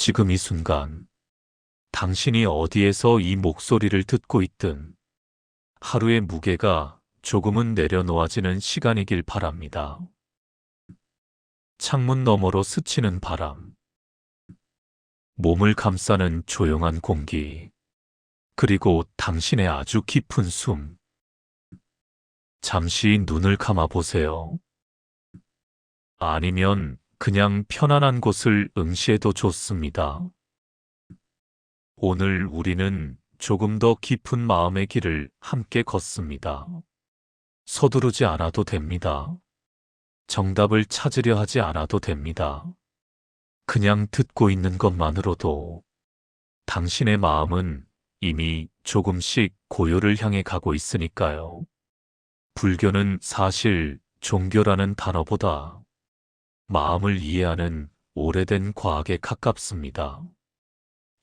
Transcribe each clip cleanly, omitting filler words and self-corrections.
지금 이 순간, 당신이 어디에서 이 목소리를 듣고 있든 하루의 무게가 조금은 내려놓아지는 시간이길 바랍니다. 창문 너머로 스치는 바람, 몸을 감싸는 조용한 공기, 그리고 당신의 아주 깊은 숨. 잠시 눈을 감아 보세요. 아니면 그냥 편안한 곳을 응시해도 좋습니다. 오늘 우리는 조금 더 깊은 마음의 길을 함께 걷습니다. 서두르지 않아도 됩니다. 정답을 찾으려 하지 않아도 됩니다. 그냥 듣고 있는 것만으로도 당신의 마음은 이미 조금씩 고요를 향해 가고 있으니까요. 불교는 사실 종교라는 단어보다 마음을 이해하는 오래된 과학에 가깝습니다.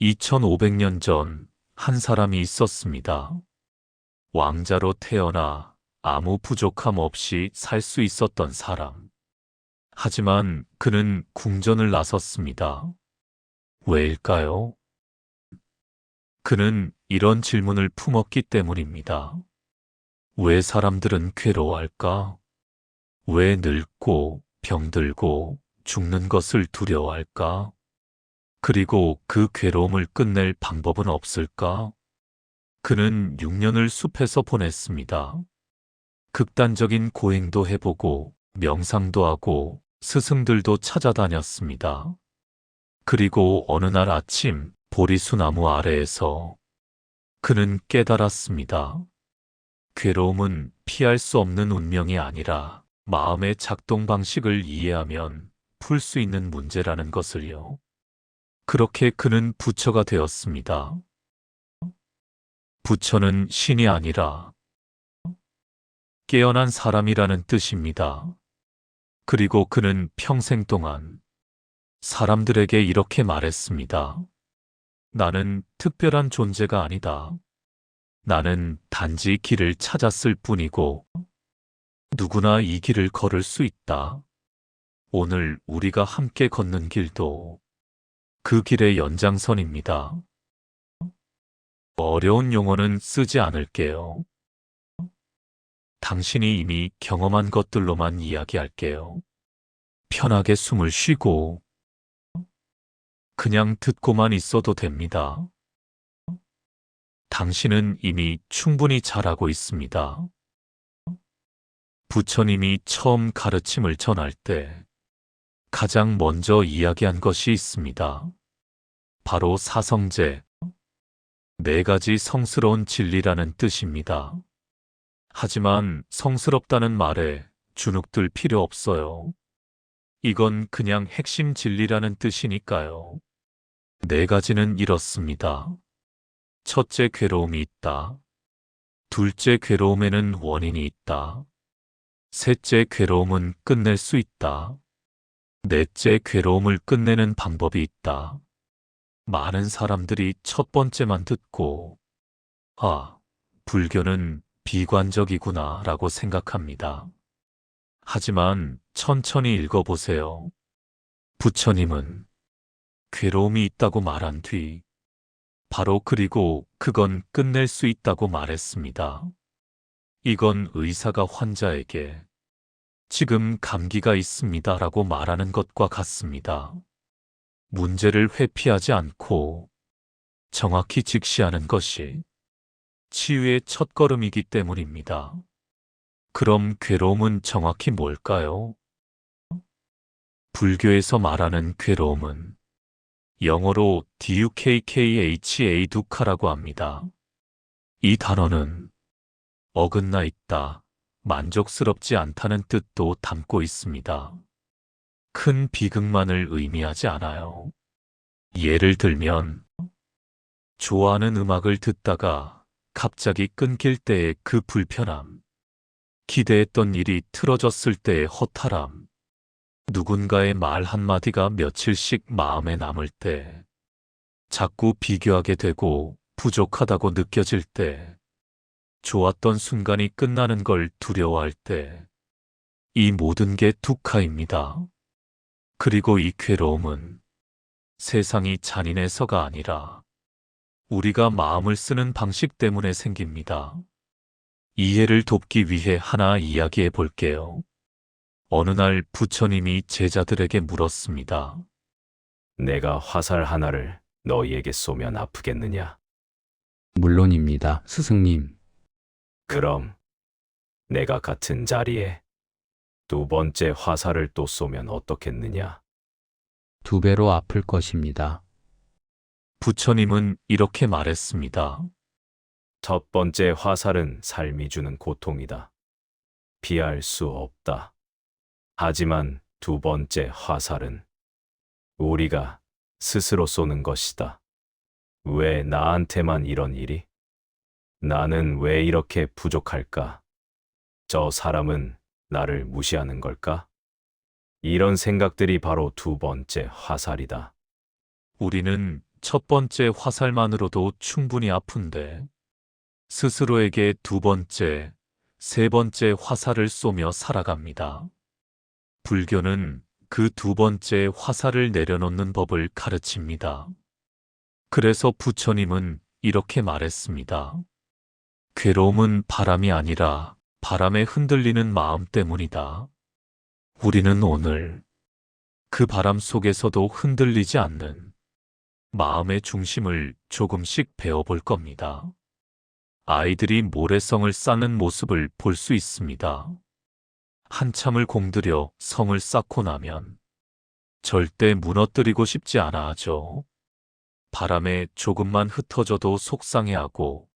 2500년 전 한 사람이 있었습니다. 왕자로 태어나 아무 부족함 없이 살 수 있었던 사람. 하지만 그는 궁전을 나섰습니다. 왜일까요? 그는 이런 질문을 품었기 때문입니다. 왜 사람들은 괴로워할까? 왜 늙고 병들고 죽는 것을 두려워할까? 그리고 그 괴로움을 끝낼 방법은 없을까? 그는 6년을 숲에서 보냈습니다. 극단적인 고행도 해보고 명상도 하고 스승들도 찾아다녔습니다. 그리고 어느 날 아침 보리수나무 아래에서 그는 깨달았습니다. 괴로움은 피할 수 없는 운명이 아니라 마음의 작동 방식을 이해하면 풀 수 있는 문제라는 것을요. 그렇게 그는 부처가 되었습니다. 부처는 신이 아니라 깨어난 사람이라는 뜻입니다. 그리고 그는 평생 동안 사람들에게 이렇게 말했습니다. 나는 특별한 존재가 아니다. 나는 단지 길을 찾았을 뿐이고 누구나 이 길을 걸을 수 있다. 오늘 우리가 함께 걷는 길도 그 길의 연장선입니다. 어려운 용어는 쓰지 않을게요. 당신이 이미 경험한 것들로만 이야기할게요. 편하게 숨을 쉬고 그냥 듣고만 있어도 됩니다. 당신은 이미 충분히 잘하고 있습니다. 부처님이 처음 가르침을 전할 때 가장 먼저 이야기한 것이 있습니다. 바로 사성제, 네 가지 성스러운 진리라는 뜻입니다. 하지만 성스럽다는 말에 주눅들 필요 없어요. 이건 그냥 핵심 진리라는 뜻이니까요. 네 가지는 이렇습니다. 첫째, 괴로움이 있다. 둘째, 괴로움에는 원인이 있다. 셋째, 괴로움은 끝낼 수 있다. 넷째, 괴로움을 끝내는 방법이 있다. 많은 사람들이 첫 번째만 듣고 아, 불교는 비관적이구나 라고 생각합니다. 하지만 천천히 읽어보세요. 부처님은 괴로움이 있다고 말한 뒤 바로 그리고 그건 끝낼 수 있다고 말했습니다. 이건 의사가 환자에게 지금 감기가 있습니다 라고 말하는 것과 같습니다. 문제를 회피하지 않고 정확히 직시하는 것이 치유의 첫걸음이기 때문입니다. 그럼 괴로움은 정확히 뭘까요? 불교에서 말하는 괴로움은 영어로 DUKKHA 두카라고 합니다. 이 단어는 어긋나 있다, 만족스럽지 않다는 뜻도 담고 있습니다. 큰 비극만을 의미하지 않아요. 예를 들면 좋아하는 음악을 듣다가 갑자기 끊길 때의 그 불편함, 기대했던 일이 틀어졌을 때의 허탈함, 누군가의 말 한마디가 며칠씩 마음에 남을 때, 자꾸 비교하게 되고 부족하다고 느껴질 때, 좋았던 순간이 끝나는 걸 두려워할 때, 이 모든 게 두카입니다. 그리고 이 괴로움은 세상이 잔인해서가 아니라 우리가 마음을 쓰는 방식 때문에 생깁니다. 이해를 돕기 위해 하나 이야기해 볼게요. 어느 날 부처님이 제자들에게 물었습니다. 내가 화살 하나를 너희에게 쏘면 아프겠느냐? 물론입니다, 스승님. 그럼 내가 같은 자리에 두 번째 화살을 또 쏘면 어떻겠느냐? 2배로 아플 것입니다. 부처님은 이렇게 말했습니다. 첫 번째 화살은 삶이 주는 고통이다. 피할 수 없다. 하지만 두 번째 화살은 우리가 스스로 쏘는 것이다. 왜 나한테만 이런 일이? 나는 왜 이렇게 부족할까? 저 사람은 나를 무시하는 걸까? 이런 생각들이 바로 두 번째 화살이다. 우리는 첫 번째 화살만으로도 충분히 아픈데 스스로에게 두 번째, 세 번째 화살을 쏘며 살아갑니다. 불교는 그 두 번째 화살을 내려놓는 법을 가르칩니다. 그래서 부처님은 이렇게 말했습니다. 괴로움은 바람이 아니라 바람에 흔들리는 마음 때문이다. 우리는 오늘 그 바람 속에서도 흔들리지 않는 마음의 중심을 조금씩 배워볼 겁니다. 아이들이 모래성을 쌓는 모습을 볼 수 있습니다. 한참을 공들여 성을 쌓고 나면 절대 무너뜨리고 싶지 않아 하죠. 바람에 조금만 흩어져도 속상해하고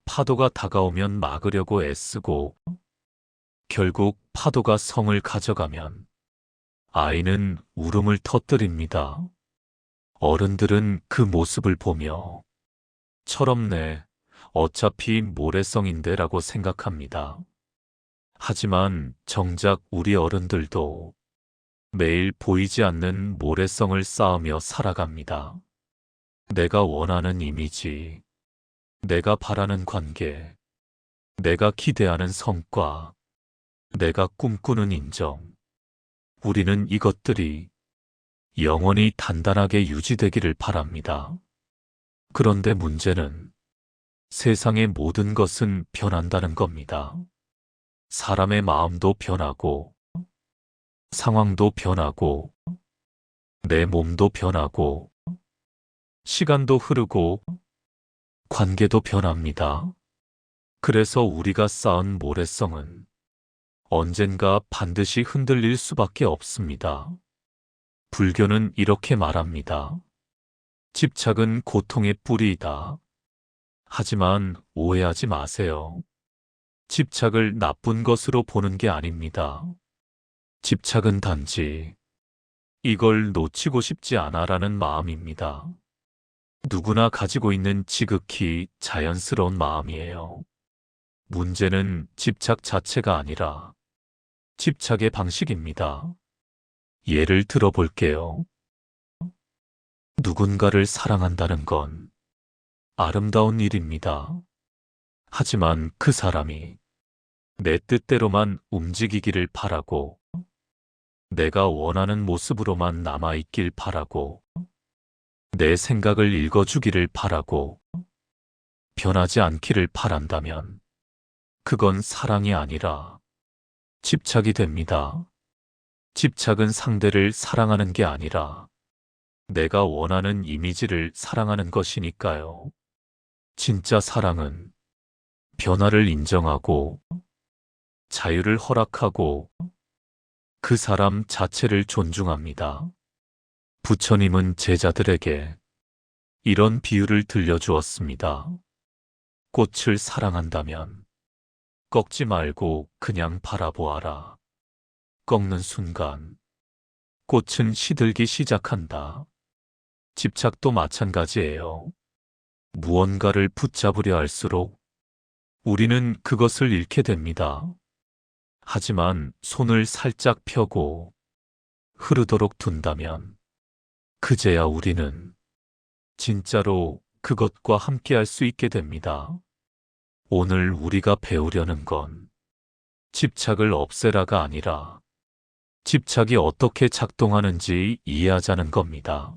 파도가 다가오면 막으려고 애쓰고 결국 파도가 성을 가져가면 아이는 울음을 터뜨립니다. 어른들은 그 모습을 보며 철없네, 어차피 모래성인데 라고 생각합니다. 하지만 정작 우리 어른들도 매일 보이지 않는 모래성을 쌓으며 살아갑니다. 내가 원하는 이미지, 내가 바라는 관계, 내가 기대하는 성과, 내가 꿈꾸는 인정. 우리는 이것들이 영원히 단단하게 유지되기를 바랍니다. 그런데 문제는 세상의 모든 것은 변한다는 겁니다. 사람의 마음도 변하고, 상황도 변하고, 내 몸도 변하고, 시간도 흐르고, 관계도 변합니다. 그래서 우리가 쌓은 모래성은 언젠가 반드시 흔들릴 수밖에 없습니다. 불교는 이렇게 말합니다. 집착은 고통의 뿌리이다. 하지만 오해하지 마세요. 집착을 나쁜 것으로 보는 게 아닙니다. 집착은 단지 이걸 놓치고 싶지 않아라는 마음입니다. 누구나 가지고 있는 지극히 자연스러운 마음이에요. 문제는 집착 자체가 아니라 집착의 방식입니다. 예를 들어 볼게요. 누군가를 사랑한다는 건 아름다운 일입니다. 하지만 그 사람이 내 뜻대로만 움직이기를 바라고, 내가 원하는 모습으로만 남아있길 바라고, 내 생각을 읽어주기를 바라고, 변하지 않기를 바란다면 그건 사랑이 아니라 집착이 됩니다. 집착은 상대를 사랑하는 게 아니라 내가 원하는 이미지를 사랑하는 것이니까요. 진짜 사랑은 변화를 인정하고 자유를 허락하고 그 사람 자체를 존중합니다. 부처님은 제자들에게 이런 비유를 들려주었습니다. 꽃을 사랑한다면 꺾지 말고 그냥 바라보아라. 꺾는 순간 꽃은 시들기 시작한다. 집착도 마찬가지예요. 무언가를 붙잡으려 할수록 우리는 그것을 잃게 됩니다. 하지만 손을 살짝 펴고 흐르도록 둔다면 그제야 우리는 진짜로 그것과 함께할 수 있게 됩니다. 오늘 우리가 배우려는 건 집착을 없애라가 아니라 집착이 어떻게 작동하는지 이해하자는 겁니다.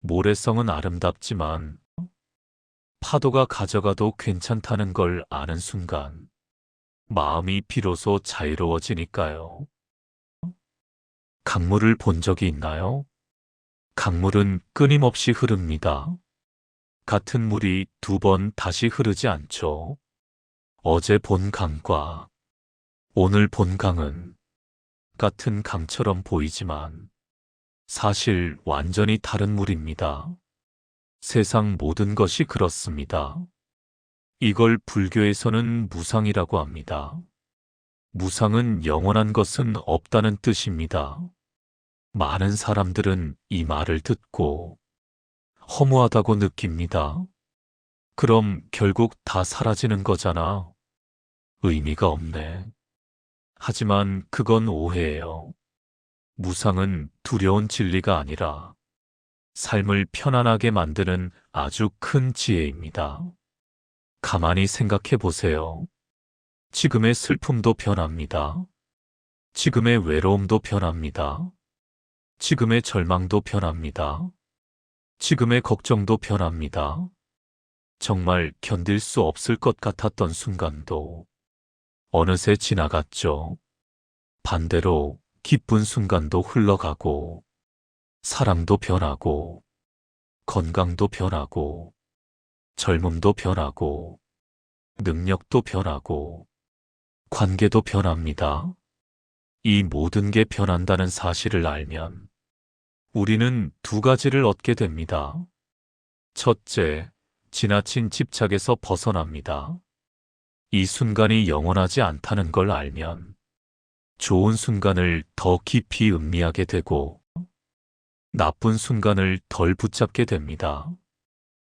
모래성은 아름답지만 파도가 가져가도 괜찮다는 걸 아는 순간 마음이 비로소 자유로워지니까요. 강물을 본 적이 있나요? 강물은 끊임없이 흐릅니다. 같은 물이 두 번 다시 흐르지 않죠. 어제 본 강과 오늘 본 강은 같은 강처럼 보이지만 사실 완전히 다른 물입니다. 세상 모든 것이 그렇습니다. 이걸 불교에서는 무상이라고 합니다. 무상은 영원한 것은 없다는 뜻입니다. 많은 사람들은 이 말을 듣고 허무하다고 느낍니다. 그럼 결국 다 사라지는 거잖아. 의미가 없네. 하지만 그건 오해예요. 무상은 두려운 진리가 아니라 삶을 편안하게 만드는 아주 큰 지혜입니다. 가만히 생각해 보세요. 지금의 슬픔도 변합니다. 지금의 외로움도 변합니다. 지금의 절망도 변합니다. 지금의 걱정도 변합니다. 정말 견딜 수 없을 것 같았던 순간도 어느새 지나갔죠. 반대로 기쁜 순간도 흘러가고, 사랑도 변하고, 건강도 변하고, 젊음도 변하고, 능력도 변하고, 관계도 변합니다. 이 모든 게 변한다는 사실을 알면 우리는 두 가지를 얻게 됩니다. 첫째, 지나친 집착에서 벗어납니다. 이 순간이 영원하지 않다는 걸 알면 좋은 순간을 더 깊이 음미하게 되고 나쁜 순간을 덜 붙잡게 됩니다.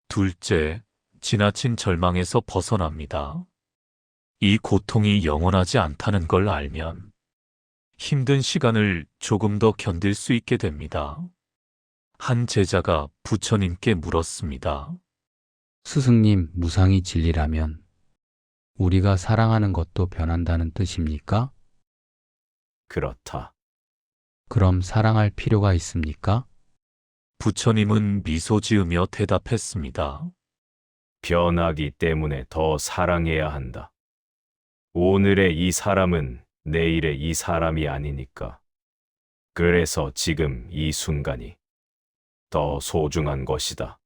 둘째, 지나친 절망에서 벗어납니다. 이 고통이 영원하지 않다는 걸 알면 힘든 시간을 조금 더 견딜 수 있게 됩니다. 한 제자가 부처님께 물었습니다. 스승님, 무상이 진리라면 우리가 사랑하는 것도 변한다는 뜻입니까? 그렇다. 그럼 사랑할 필요가 있습니까? 부처님은 미소 지으며 대답했습니다. 변하기 때문에 더 사랑해야 한다. 오늘의 이 사람은 내일의 이 사람이 아니니까. 그래서 지금 이 순간이 더 소중한 것이다.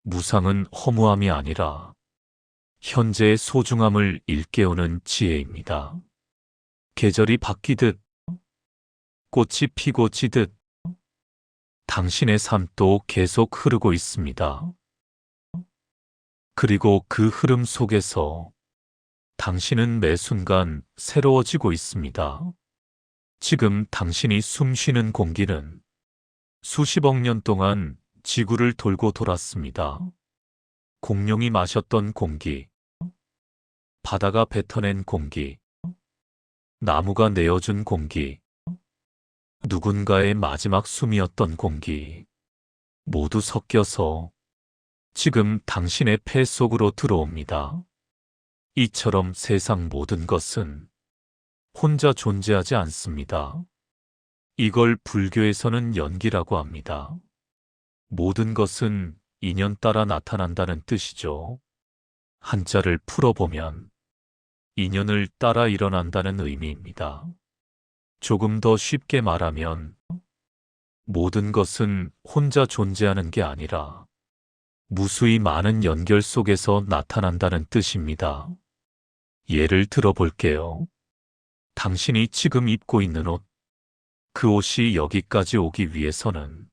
무상은 허무함이 아니라 현재의 소중함을 일깨우는 지혜입니다. 계절이 바뀌듯 꽃이 피고 지듯 당신의 삶도 계속 흐르고 있습니다. 그리고 그 흐름 속에서 당신은 매 순간 새로워지고 있습니다. 지금 당신이 숨 쉬는 공기는 수십억 년 동안 지구를 돌고 돌았습니다. 공룡이 마셨던 공기, 바다가 뱉어낸 공기, 나무가 내어준 공기, 누군가의 마지막 숨이었던 공기, 모두 섞여서 지금 당신의 폐 속으로 들어옵니다. 이처럼 세상 모든 것은 혼자 존재하지 않습니다. 이걸 불교에서는 연기라고 합니다. 모든 것은 인연 따라 나타난다는 뜻이죠. 한자를 풀어보면 인연을 따라 일어난다는 의미입니다. 조금 더 쉽게 말하면 모든 것은 혼자 존재하는 게 아니라 무수히 많은 연결 속에서 나타난다는 뜻입니다. 예를 들어볼게요. 당신이 지금 입고 있는 옷, 그 옷이 여기까지 오기 위해서는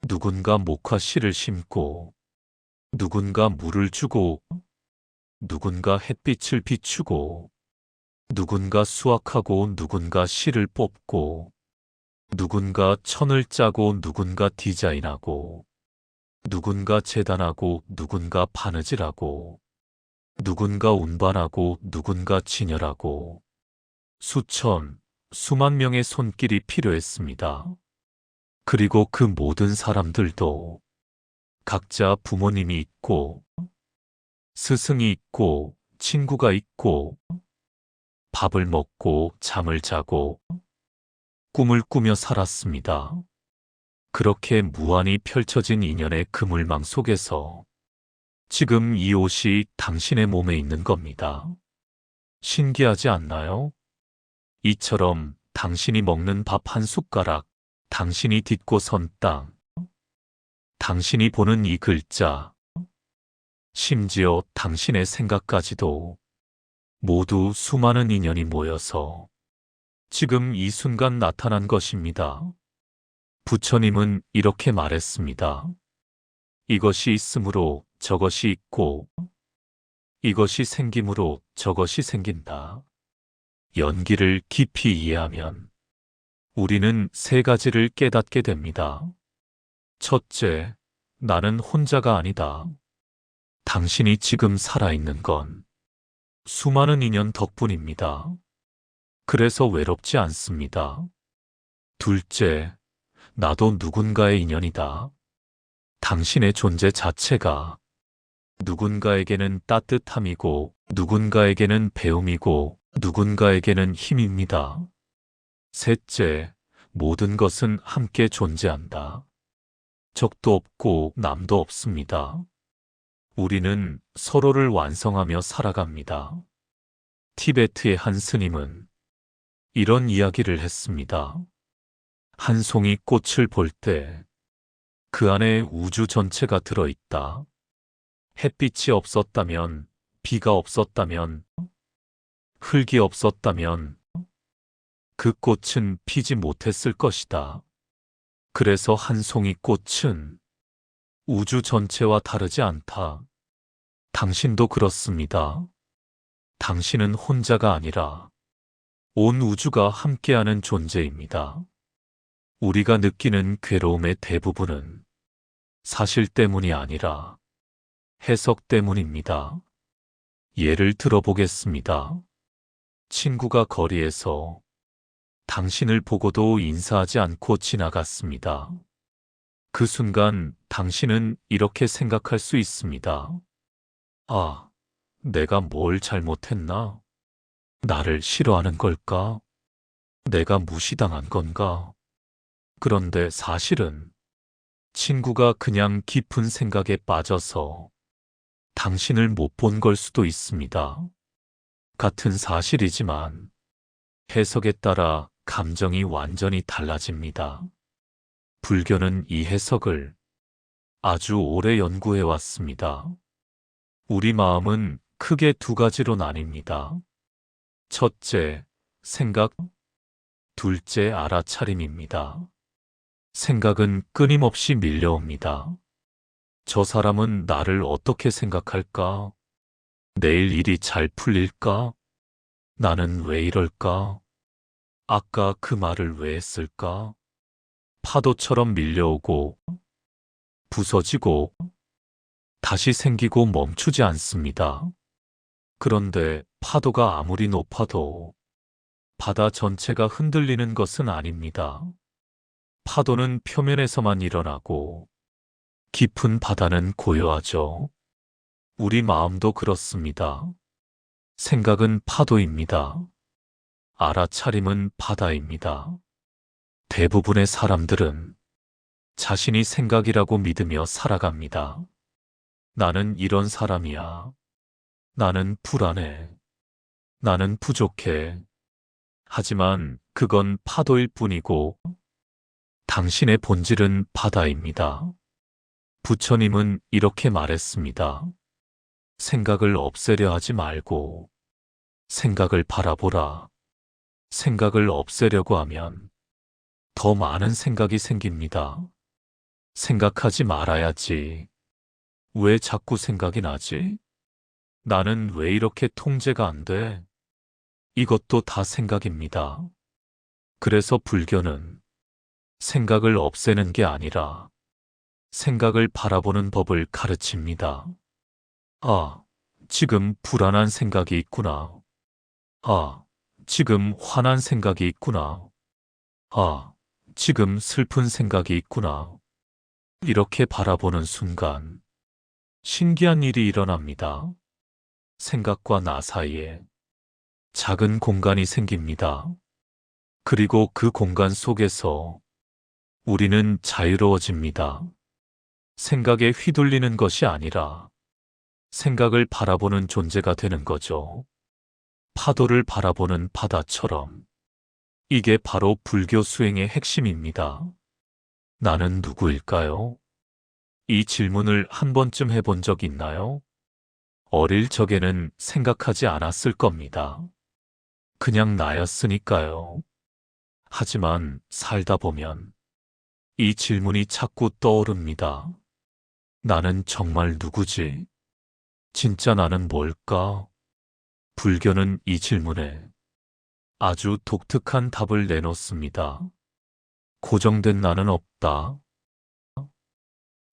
누군가 목화씨를 심고, 누군가 물을 주고, 누군가 햇빛을 비추고, 누군가 수확하고 누군가 씨를 뽑고, 누군가 천을 짜고 누군가 디자인하고, 누군가 재단하고 누군가 바느질하고, 누군가 운반하고 누군가 진열하고, 수천, 수만 명의 손길이 필요했습니다. 그리고 그 모든 사람들도 각자 부모님이 있고, 스승이 있고, 친구가 있고, 밥을 먹고, 잠을 자고, 꿈을 꾸며 살았습니다. 그렇게 무한히 펼쳐진 인연의 그물망 속에서 지금 이 옷이 당신의 몸에 있는 겁니다. 신기하지 않나요? 이처럼 당신이 먹는 밥 한 숟가락, 당신이 딛고 선 땅, 당신이 보는 이 글자, 심지어 당신의 생각까지도 모두 수많은 인연이 모여서 지금 이 순간 나타난 것입니다. 부처님은 이렇게 말했습니다. 이것이 있으므로 저것이 있고, 이것이 생김으로 저것이 생긴다. 연기를 깊이 이해하면 우리는 세 가지를 깨닫게 됩니다. 첫째, 나는 혼자가 아니다. 당신이 지금 살아있는 건 수많은 인연 덕분입니다. 그래서 외롭지 않습니다. 둘째, 나도 누군가의 인연이다. 당신의 존재 자체가 누군가에게는 따뜻함이고, 누군가에게는 배움이고, 누군가에게는 힘입니다. 셋째, 모든 것은 함께 존재한다. 적도 없고 남도 없습니다. 우리는 서로를 완성하며 살아갑니다. 티베트의 한 스님은 이런 이야기를 했습니다. 한 송이 꽃을 볼 때 그 안에 우주 전체가 들어있다. 햇빛이 없었다면, 비가 없었다면, 흙이 없었다면 그 꽃은 피지 못했을 것이다. 그래서 한 송이 꽃은 우주 전체와 다르지 않다. 당신도 그렇습니다. 당신은 혼자가 아니라 온 우주가 함께하는 존재입니다. 우리가 느끼는 괴로움의 대부분은 사실 때문이 아니라 해석 때문입니다. 예를 들어보겠습니다. 친구가 거리에서 당신을 보고도 인사하지 않고 지나갔습니다. 그 순간 당신은 이렇게 생각할 수 있습니다. 아, 내가 뭘 잘못했나? 나를 싫어하는 걸까? 내가 무시당한 건가? 그런데 사실은 친구가 그냥 깊은 생각에 빠져서 당신을 못 본 걸 수도 있습니다. 같은 사실이지만 해석에 따라 감정이 완전히 달라집니다. 불교는 이 해석을 아주 오래 연구해 왔습니다. 우리 마음은 크게 두 가지로 나뉩니다. 첫째, 생각. 둘째, 알아차림입니다. 생각은 끊임없이 밀려옵니다. 저 사람은 나를 어떻게 생각할까? 내일 일이 잘 풀릴까? 나는 왜 이럴까? 아까 그 말을 왜 했을까? 파도처럼 밀려오고, 부서지고, 다시 생기고 멈추지 않습니다. 그런데 파도가 아무리 높아도 바다 전체가 흔들리는 것은 아닙니다. 파도는 표면에서만 일어나고 깊은 바다는 고요하죠. 우리 마음도 그렇습니다. 생각은 파도입니다. 알아차림은 바다입니다. 대부분의 사람들은 자신이 생각이라고 믿으며 살아갑니다. 나는 이런 사람이야. 나는 불안해. 나는 부족해. 하지만 그건 파도일 뿐이고 당신의 본질은 바다입니다. 부처님은 이렇게 말했습니다. 생각을 없애려 하지 말고 생각을 바라보라. 생각을 없애려고 하면 더 많은 생각이 생깁니다. 생각하지 말아야지. 왜 자꾸 생각이 나지? 나는 왜 이렇게 통제가 안 돼? 이것도 다 생각입니다. 그래서 불교는 생각을 없애는 게 아니라 생각을 바라보는 법을 가르칩니다. 아, 지금 불안한 생각이 있구나. 아, 지금 화난 생각이 있구나. 아, 지금 슬픈 생각이 있구나. 이렇게 바라보는 순간 신기한 일이 일어납니다. 생각과 나 사이에 작은 공간이 생깁니다. 그리고 그 공간 속에서 우리는 자유로워집니다. 생각에 휘둘리는 것이 아니라 생각을 바라보는 존재가 되는 거죠. 파도를 바라보는 바다처럼. 이게 바로 불교 수행의 핵심입니다. 나는 누구일까요? 이 질문을 한 번쯤 해본 적 있나요? 어릴 적에는 생각하지 않았을 겁니다. 그냥 나였으니까요. 하지만 살다 보면 이 질문이 자꾸 떠오릅니다. 나는 정말 누구지? 진짜 나는 뭘까? 불교는 이 질문에 아주 독특한 답을 내놓습니다. 고정된 나는 없다.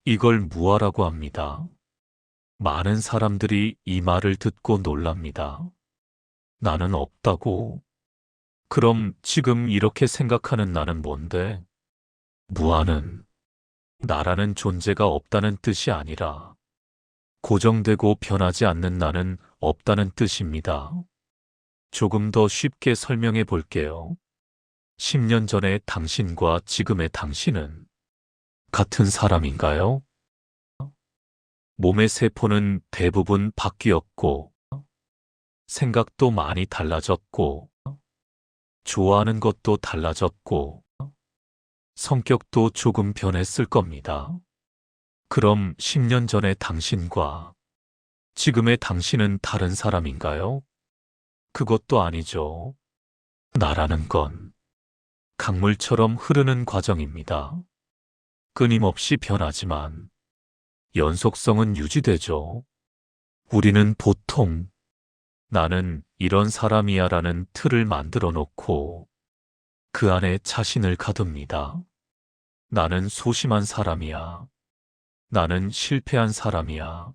이걸 무아라고 합니다. 많은 사람들이 이 말을 듣고 놀랍니다. 나는 없다고? 그럼 지금 이렇게 생각하는 나는 뭔데? 무아는 나라는 존재가 없다는 뜻이 아니라 고정되고 변하지 않는 나는 없다는 뜻입니다. 조금 더 쉽게 설명해 볼게요. 10년 전의 당신과 지금의 당신은 같은 사람인가요? 몸의 세포는 대부분 바뀌었고, 생각도 많이 달라졌고, 좋아하는 것도 달라졌고, 성격도 조금 변했을 겁니다. 그럼 10년 전의 당신과 지금의 당신은 다른 사람인가요? 그것도 아니죠. 나라는 건 강물처럼 흐르는 과정입니다. 끊임없이 변하지만 연속성은 유지되죠. 우리는 보통 나는 이런 사람이야 라는 틀을 만들어 놓고 그 안에 자신을 가둡니다. 나는 소심한 사람이야. 나는 실패한 사람이야.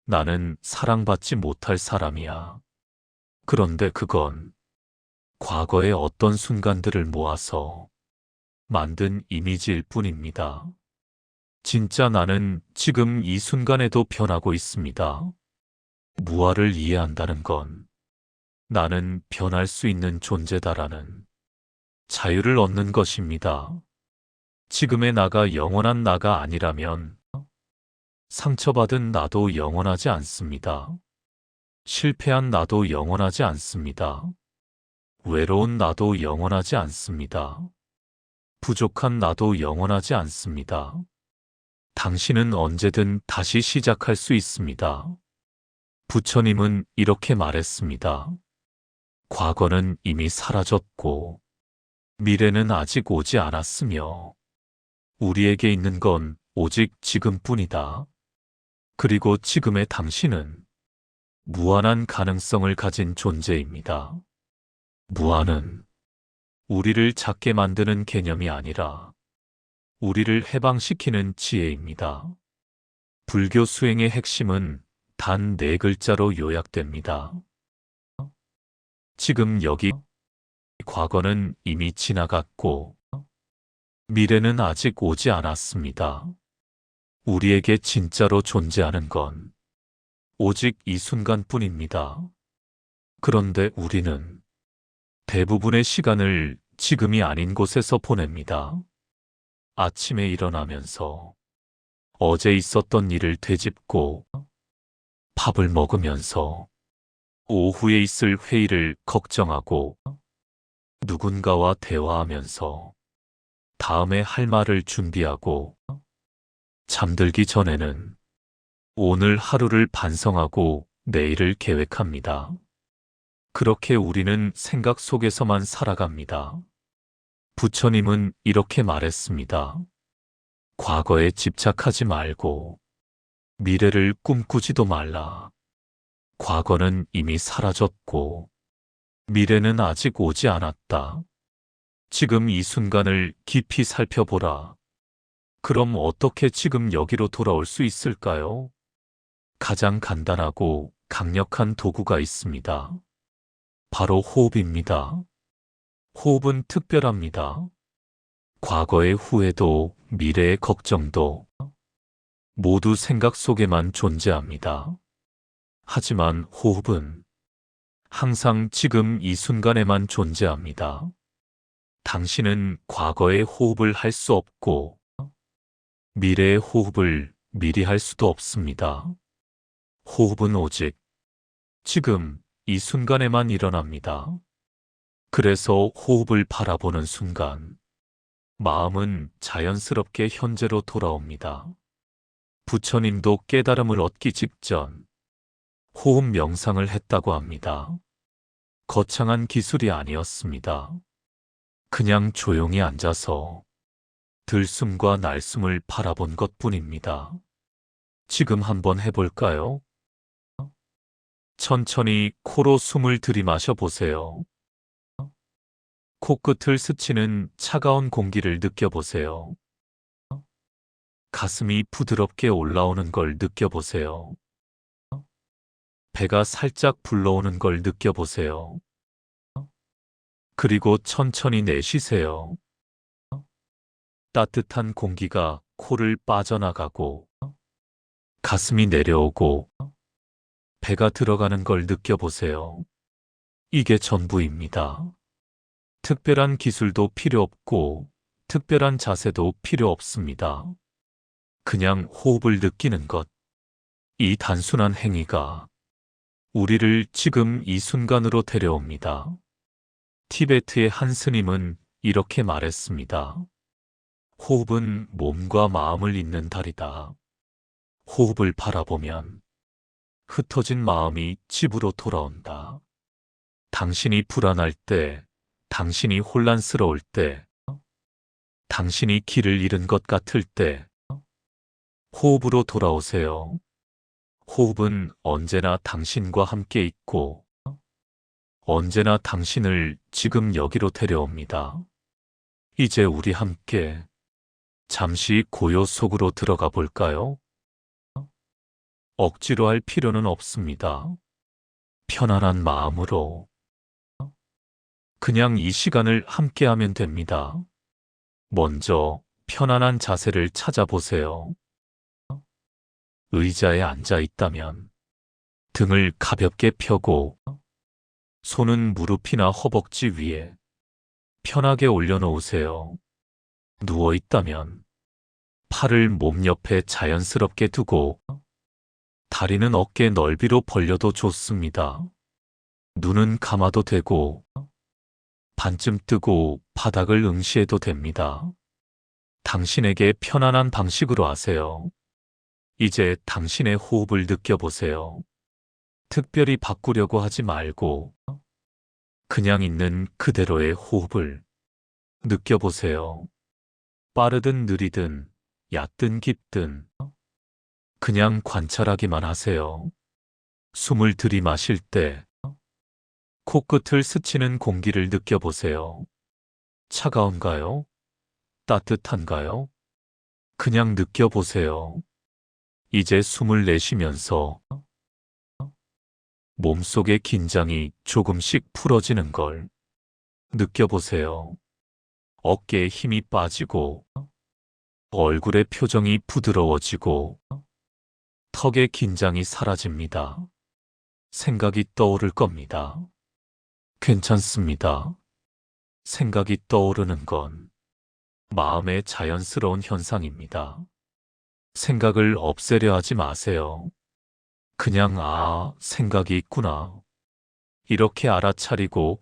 나는 사랑받지 못할 사람이야. 그런데 그건 과거의 어떤 순간들을 모아서 만든 이미지일 뿐입니다. 진짜 나는 지금 이 순간에도 변하고 있습니다. 무아를 이해한다는 건 나는 변할 수 있는 존재다라는 자유를 얻는 것입니다. 지금의 나가 영원한 나가 아니라면 상처받은 나도 영원하지 않습니다. 실패한 나도 영원하지 않습니다. 외로운 나도 영원하지 않습니다. 부족한 나도 영원하지 않습니다. 당신은 언제든 다시 시작할 수 있습니다. 부처님은 이렇게 말했습니다. 과거는 이미 사라졌고 미래는 아직 오지 않았으며 우리에게 있는 건 오직 지금뿐이다. 그리고 지금의 당신은 무한한 가능성을 가진 존재입니다. 무한은 우리를 작게 만드는 개념이 아니라 우리를 해방시키는 지혜입니다. 불교 수행의 핵심은 단 4글자로 요약됩니다. 지금 여기 과거는 이미 지나갔고 미래는 아직 오지 않았습니다. 우리에게 진짜로 존재하는 건 오직 이 순간뿐입니다. 그런데 우리는 대부분의 시간을 지금이 아닌 곳에서 보냅니다. 아침에 일어나면서 어제 있었던 일을 되짚고 밥을 먹으면서 오후에 있을 회의를 걱정하고 누군가와 대화하면서 다음에 할 말을 준비하고 잠들기 전에는 오늘 하루를 반성하고 내일을 계획합니다. 그렇게 우리는 생각 속에서만 살아갑니다. 부처님은 이렇게 말했습니다. 과거에 집착하지 말고 미래를 꿈꾸지도 말라. 과거는 이미 사라졌고 미래는 아직 오지 않았다. 지금 이 순간을 깊이 살펴보라. 그럼 어떻게 지금 여기로 돌아올 수 있을까요? 가장 간단하고 강력한 도구가 있습니다. 바로 호흡입니다. 호흡은 특별합니다. 과거의 후회도 미래의 걱정도 모두 생각 속에만 존재합니다. 하지만 호흡은 항상 지금 이 순간에만 존재합니다. 당신은 과거의 호흡을 할 수 없고 미래의 호흡을 미리 할 수도 없습니다. 호흡은 오직 지금 이 순간에만 일어납니다. 그래서 호흡을 바라보는 순간 마음은 자연스럽게 현재로 돌아옵니다. 부처님도 깨달음을 얻기 직전 호흡 명상을 했다고 합니다. 거창한 기술이 아니었습니다. 그냥 조용히 앉아서 들숨과 날숨을 바라본 것뿐입니다. 지금 한번 해볼까요? 천천히 코로 숨을 들이마셔 보세요. 코끝을 스치는 차가운 공기를 느껴보세요. 가슴이 부드럽게 올라오는 걸 느껴보세요. 배가 살짝 불러오는 걸 느껴보세요. 그리고 천천히 내쉬세요. 따뜻한 공기가 코를 빠져나가고 가슴이 내려오고 배가 들어가는 걸 느껴보세요. 이게 전부입니다. 특별한 기술도 필요 없고 특별한 자세도 필요 없습니다. 그냥 호흡을 느끼는 것. 이 단순한 행위가 우리를 지금 이 순간으로 데려옵니다. 티베트의 한 스님은 이렇게 말했습니다. 호흡은 몸과 마음을 잇는 달이다. 호흡을 바라보면 흩어진 마음이 집으로 돌아온다. 당신이 불안할 때, 당신이 혼란스러울 때, 당신이 길을 잃은 것 같을 때, 호흡으로 돌아오세요. 호흡은 언제나 당신과 함께 있고, 언제나 당신을 지금 여기로 데려옵니다. 이제 우리 함께 잠시 고요 속으로 들어가 볼까요? 억지로 할 필요는 없습니다. 편안한 마음으로 그냥 이 시간을 함께 하면 됩니다. 먼저 편안한 자세를 찾아보세요. 의자에 앉아 있다면 등을 가볍게 펴고 손은 무릎이나 허벅지 위에 편하게 올려놓으세요. 누워 있다면 팔을 몸 옆에 자연스럽게 두고 다리는 어깨 넓이로 벌려도 좋습니다. 눈은 감아도 되고 반쯤 뜨고 바닥을 응시해도 됩니다. 당신에게 편안한 방식으로 하세요. 이제 당신의 호흡을 느껴보세요. 특별히 바꾸려고 하지 말고 그냥 있는 그대로의 호흡을 느껴보세요. 빠르든 느리든 얕든 깊든 그냥 관찰하기만 하세요. 숨을 들이마실 때 코끝을 스치는 공기를 느껴보세요. 차가운가요? 따뜻한가요? 그냥 느껴보세요. 이제 숨을 내쉬면서 몸속의 긴장이 조금씩 풀어지는 걸 느껴보세요. 어깨에 힘이 빠지고 얼굴의 표정이 부드러워지고 턱의 긴장이 사라집니다. 생각이 떠오를 겁니다. 괜찮습니다. 생각이 떠오르는 건 마음의 자연스러운 현상입니다. 생각을 없애려 하지 마세요. 그냥 생각이 있구나. 이렇게 알아차리고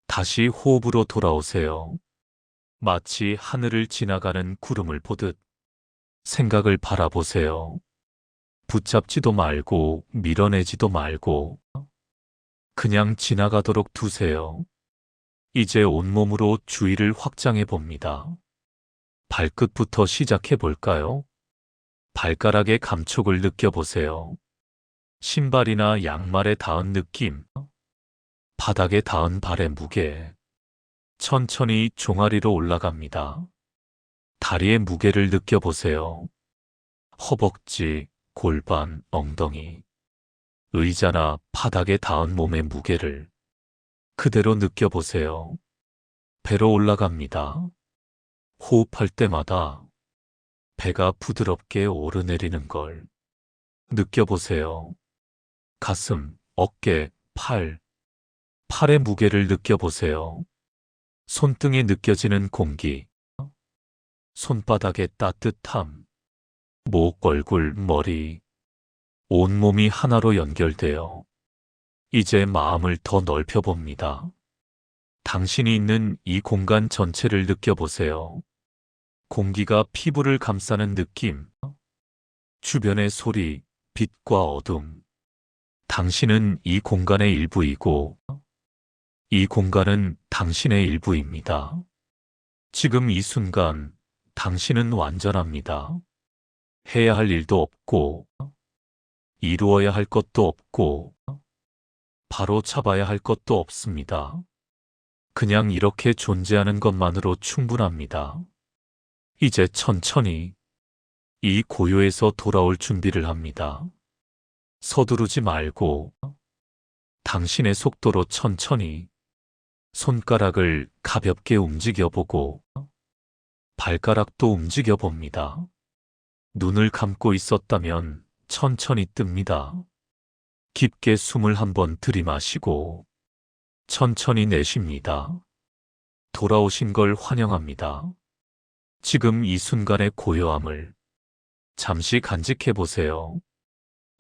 다시 호흡으로 돌아오세요. 마치 하늘을 지나가는 구름을 보듯 생각을 바라보세요. 붙잡지도 말고 밀어내지도 말고 그냥 지나가도록 두세요. 이제 온몸으로 주의를 확장해 봅니다. 발끝부터 시작해 볼까요? 발가락의 감촉을 느껴보세요. 신발이나 양말에 닿은 느낌, 바닥에 닿은 발의 무게, 천천히 종아리로 올라갑니다. 다리의 무게를 느껴보세요. 허벅지, 골반, 엉덩이, 의자나 바닥에 닿은 몸의 무게를 그대로 느껴보세요. 배로 올라갑니다. 호흡할 때마다 배가 부드럽게 오르내리는 걸 느껴보세요. 가슴, 어깨, 팔의 무게를 느껴보세요. 손등에 느껴지는 공기, 손바닥의 따뜻함, 목, 얼굴, 머리, 온몸이 하나로 연결되어 이제 마음을 더 넓혀봅니다. 당신이 있는 이 공간 전체를 느껴보세요. 공기가 피부를 감싸는 느낌, 주변의 소리, 빛과 어둠. 당신은 이 공간의 일부이고, 이 공간은 당신의 일부입니다. 지금 이 순간, 당신은 완전합니다. 해야 할 일도 없고, 이루어야 할 것도 없고, 바로 잡아야 할 것도 없습니다. 그냥 이렇게 존재하는 것만으로 충분합니다. 이제 천천히 이 고요에서 돌아올 준비를 합니다. 서두르지 말고 당신의 속도로 천천히 손가락을 가볍게 움직여보고 발가락도 움직여봅니다. 눈을 감고 있었다면 천천히 뜹니다. 깊게 숨을 한번 들이마시고 천천히 내쉽니다. 돌아오신 걸 환영합니다. 지금 이 순간의 고요함을 잠시 간직해 보세요.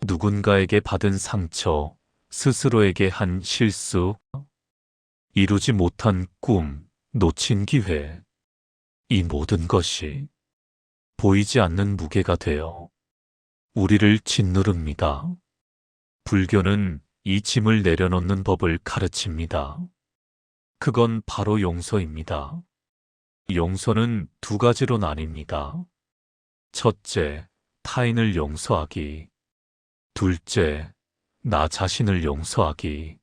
누군가에게 받은 상처, 스스로에게 한 실수, 이루지 못한 꿈, 놓친 기회, 이 모든 것이 보이지 않는 무게가 되어 우리를 짓누릅니다. 불교는 이 짐을 내려놓는 법을 가르칩니다. 그건 바로 용서입니다. 용서는 두 가지로 나뉩니다. 첫째, 타인을 용서하기. 둘째, 나 자신을 용서하기.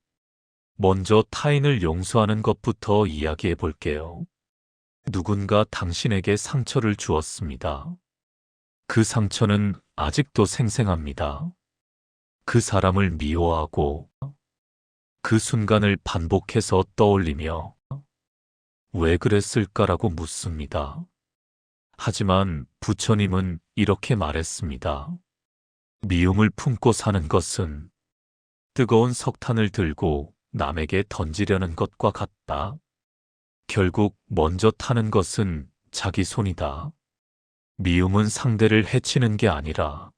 먼저 타인을 용서하는 것부터 이야기해 볼게요. 누군가 당신에게 상처를 주었습니다. 그 상처는 아직도 생생합니다. 그 사람을 미워하고 그 순간을 반복해서 떠올리며 왜 그랬을까라고 묻습니다. 하지만 부처님은 이렇게 말했습니다. 미움을 품고 사는 것은 뜨거운 석탄을 들고 남에게 던지려는 것과 같다. 결국 먼저 타는 것은 자기 손이다. 미움은 상대를 해치는 게 아니라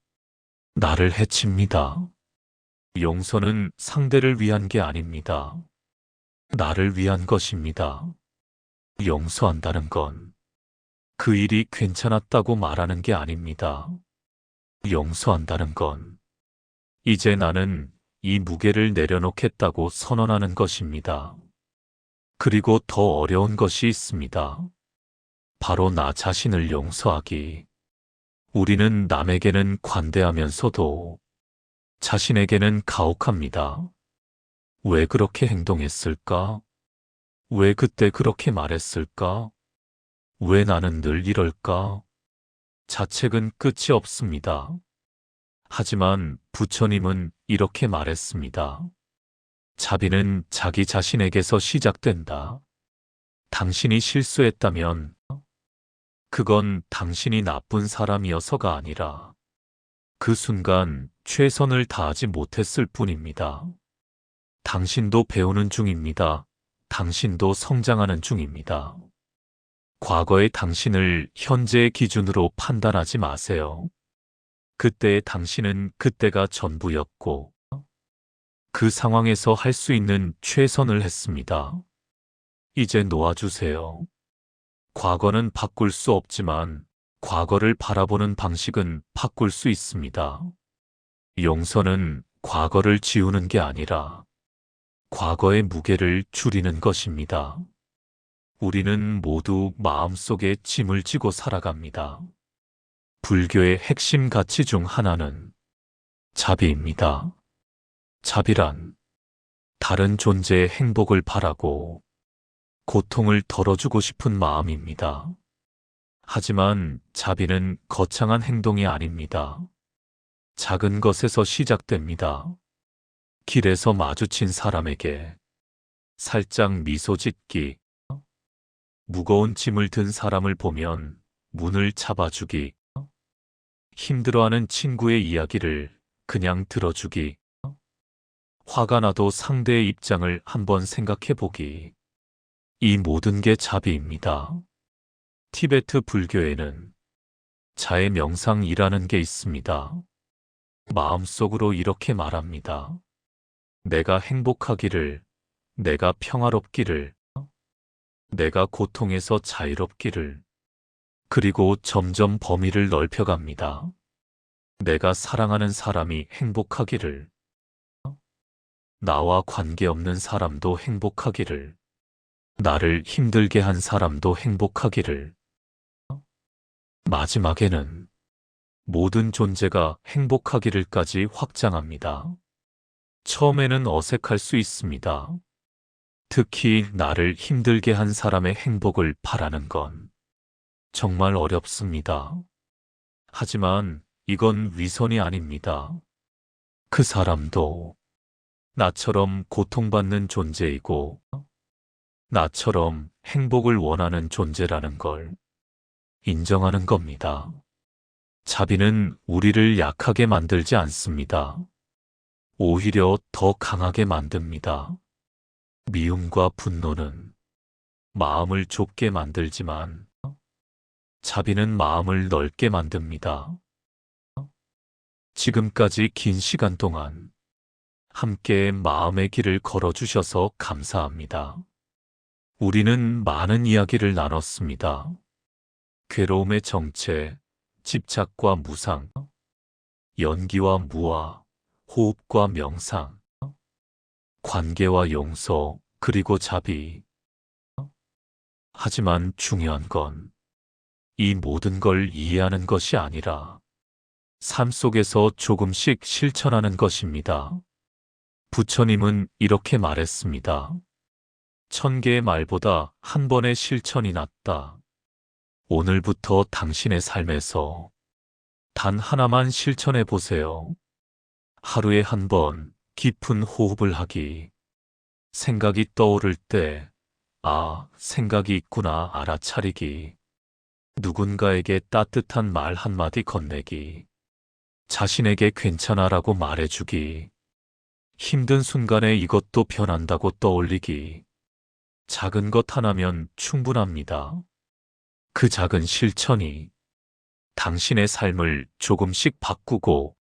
나를 해칩니다. 용서는 상대를 위한 게 아닙니다. 나를 위한 것입니다. 용서한다는 건 그 일이 괜찮았다고 말하는 게 아닙니다. 용서한다는 건 이제 나는 이 무게를 내려놓겠다고 선언하는 것입니다. 그리고 더 어려운 것이 있습니다. 바로 나 자신을 용서하기. 우리는 남에게는 관대하면서도 자신에게는 가혹합니다. 왜 그렇게 행동했을까? 왜 그때 그렇게 말했을까? 왜 나는 늘 이럴까? 자책은 끝이 없습니다. 하지만 부처님은 이렇게 말했습니다. 자비는 자기 자신에게서 시작된다. 당신이 실수했다면 그건 당신이 나쁜 사람이어서가 아니라 그 순간 최선을 다하지 못했을 뿐입니다. 당신도 배우는 중입니다. 당신도 성장하는 중입니다. 과거의 당신을 현재의 기준으로 판단하지 마세요. 그때의 당신은 그때가 전부였고 그 상황에서 할 수 있는 최선을 했습니다. 이제 놓아주세요. 과거는 바꿀 수 없지만 과거를 바라보는 방식은 바꿀 수 있습니다. 용서는 과거를 지우는 게 아니라 과거의 무게를 줄이는 것입니다. 우리는 모두 마음속에 짐을 지고 살아갑니다. 불교의 핵심 가치 중 하나는 자비입니다. 자비란 다른 존재의 행복을 바라고 고통을 덜어주고 싶은 마음입니다. 하지만 자비는 거창한 행동이 아닙니다. 작은 것에서 시작됩니다. 길에서 마주친 사람에게 살짝 미소 짓기, 무거운 짐을 든 사람을 보면 문을 잡아주기, 힘들어하는 친구의 이야기를 그냥 들어주기, 화가 나도 상대의 입장을 한번 생각해 보기. 이 모든 게 자비입니다. 티베트 불교에는 자의 명상이라는 게 있습니다. 마음속으로 이렇게 말합니다. 내가 행복하기를, 내가 평화롭기를, 내가 고통에서 자유롭기를, 그리고 점점 범위를 넓혀갑니다. 내가 사랑하는 사람이 행복하기를, 나와 관계없는 사람도 행복하기를, 나를 힘들게 한 사람도 행복하기를, 마지막에는 모든 존재가 행복하기를까지 확장합니다. 처음에는 어색할 수 있습니다. 특히 나를 힘들게 한 사람의 행복을 바라는 건 정말 어렵습니다. 하지만 이건 위선이 아닙니다. 그 사람도 나처럼 고통받는 존재이고 나처럼 행복을 원하는 존재라는 걸 인정하는 겁니다. 자비는 우리를 약하게 만들지 않습니다. 오히려 더 강하게 만듭니다. 미움과 분노는 마음을 좁게 만들지만 자비는 마음을 넓게 만듭니다. 지금까지 긴 시간 동안 함께 마음의 길을 걸어주셔서 감사합니다. 우리는 많은 이야기를 나눴습니다. 괴로움의 정체, 집착과 무상, 연기와 무아, 호흡과 명상, 관계와 용서, 그리고 자비. 하지만 중요한 건 이 모든 걸 이해하는 것이 아니라 삶 속에서 조금씩 실천하는 것입니다. 부처님은 이렇게 말했습니다. 1000개의 말보다 한 번의 실천이 낫다. 오늘부터 당신의 삶에서 단 하나만 실천해 보세요. 하루에 한 번 깊은 호흡을 하기. 생각이 떠오를 때, 생각이 있구나 알아차리기. 누군가에게 따뜻한 말 한마디 건네기. 자신에게 괜찮아라고 말해주기. 힘든 순간에 이것도 변한다고 떠올리기. 작은 것 하나면 충분합니다. 그 작은 실천이 당신의 삶을 조금씩 바꾸고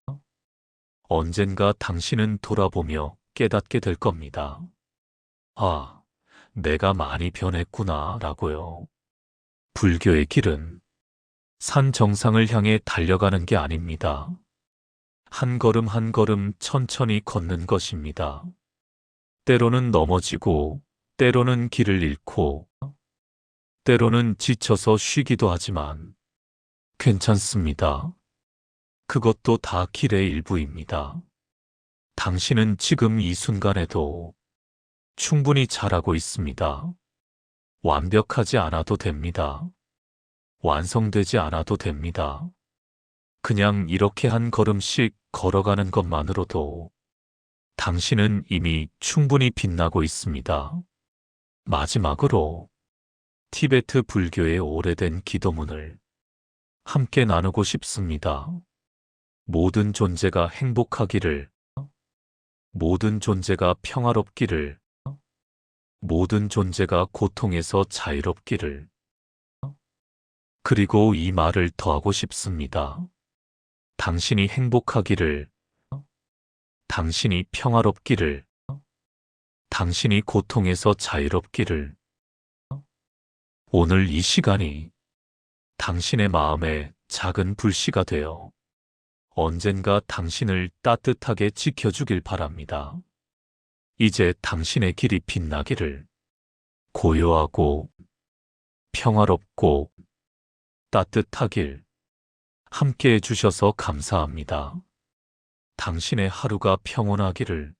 언젠가 당신은 돌아보며 깨닫게 될 겁니다. 내가 많이 변했구나 라고요. 불교의 길은 산 정상을 향해 달려가는 게 아닙니다. 한 걸음 한 걸음 천천히 걷는 것입니다. 때로는 넘어지고, 때로는 길을 잃고, 때로는 지쳐서 쉬기도 하지만 괜찮습니다. 그것도 다 길의 일부입니다. 당신은 지금 이 순간에도 충분히 잘하고 있습니다. 완벽하지 않아도 됩니다. 완성되지 않아도 됩니다. 그냥 이렇게 한 걸음씩 걸어가는 것만으로도 당신은 이미 충분히 빛나고 있습니다. 마지막으로 티베트 불교의 오래된 기도문을 함께 나누고 싶습니다. 모든 존재가 행복하기를, 모든 존재가 평화롭기를, 모든 존재가 고통에서 자유롭기를. 그리고 이 말을 더하고 싶습니다. 당신이 행복하기를, 당신이 평화롭기를, 당신이 고통에서 자유롭기를. 오늘 이 시간이 당신의 마음에 작은 불씨가 되어 언젠가 당신을 따뜻하게 지켜주길 바랍니다. 이제 당신의 길이 빛나기를. 고요하고 평화롭고 따뜻하길. 함께 해주셔서 감사합니다. 당신의 하루가 평온하기를.